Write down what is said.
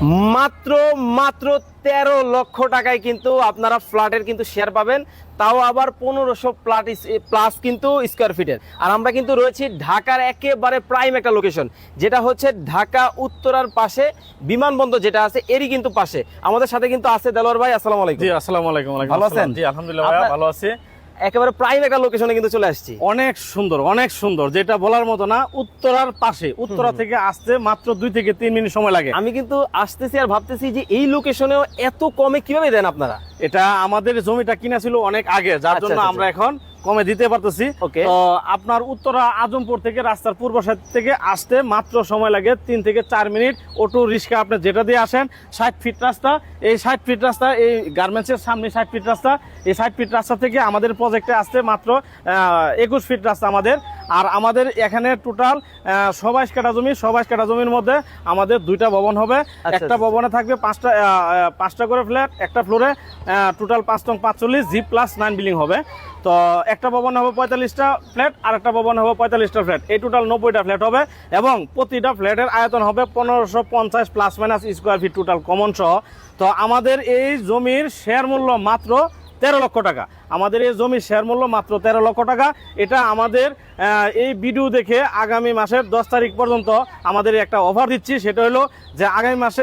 মাত্র মাত্র 13 লক্ষ টাকায় কিন্তু আপনারা ফ্ল্যাটের কিন্তু শেয়ার পাবেন, তাও আবার 1500 প্লাস কিন্তু স্কোয়ার ফিটের। আর আমরা কিন্তু রয়েছি ঢাকার একেবারে প্রাইম একটা লোকেশন, যেটা হচ্ছে ঢাকা উত্তরার পাশে বিমানবন্দর যেটা আছে এরই কিন্তু পাশে। আমাদের সাথে কিন্তু আছে দেলোয়ার ভাই। আসসালামু আলাইকুম। জি আসসালামু আলাইকুম। ভালো আছেন? জি আলহামদুলিল্লাহ ভাইয়া ভালো আছি। একেবারে প্রাইম একটা লোকেশনে কিন্তু চলে আসছি। অনেক সুন্দর, যেটা বলার মতো না। উত্তরার পাশে, উত্তরা থেকে আসতে মাত্র 2 থেকে 3 মিনিট সময় লাগে। আমি কিন্তু আসতেছি আর ভাবতেছি যে এই লোকেশনেও এত কমে কিভাবে দেন আপনারা? এটা আমাদের জমিটা কিনা ছিল অনেক আগে, যার জন্য আমরা এখন কমে দিতে পারতেছি। তো আপনার উত্তরা আজমপুর থেকে রাস্তার পূর্ব সাইড থেকে আসতে মাত্র সময় লাগে 3 থেকে 4 মিনিট। অটো রিক্সা আপনি যেটা দিয়ে আসেন, 60 ফিট রাস্তা। এই 60 ফিট রাস্তা, এই গার্মেন্টসের সামনে 60 ফিট রাস্তা। এই 60 ফিট রাস্তা থেকে আমাদের প্রজেক্টে আসতে মাত্র 21 ফিট রাস্তা আমাদের। আর আমাদের এখানে টোটাল 27 কাঠা জমি। 27 কাঠা জমির মধ্যে আমাদের 2টা ভবন হবে। একটা ভবনে থাকবে 5টা করে ফ্ল্যাট, একটা ফ্লোরে টোটাল 5 নং 45 G+9 বিল্ডিং হবে। তো একটা ভবন হবে 45টা ফ্ল্যাট, আর একটা ভবন হবে 45টা ফ্ল্যাট। এই টোটাল 90টা ফ্ল্যাট হবে এবং প্রতিটা ফ্ল্যাটের আয়তন হবে 1550 plus minus square feet total common সহ। তো আমাদের এই জমির শেয়ার মূল্য মাত্র 13 লক্ষ টাকা। আমাদের এই জমির শেয়ার মূল্য মাত্র 13 লক্ষ টাকা। এটা আমাদের এই ভিডিও দেখে আগামী মাসের 10 তারিখ পর্যন্ত আমাদের একটা অফার দিচ্ছি। সেটা হলো যে আগামী মাসে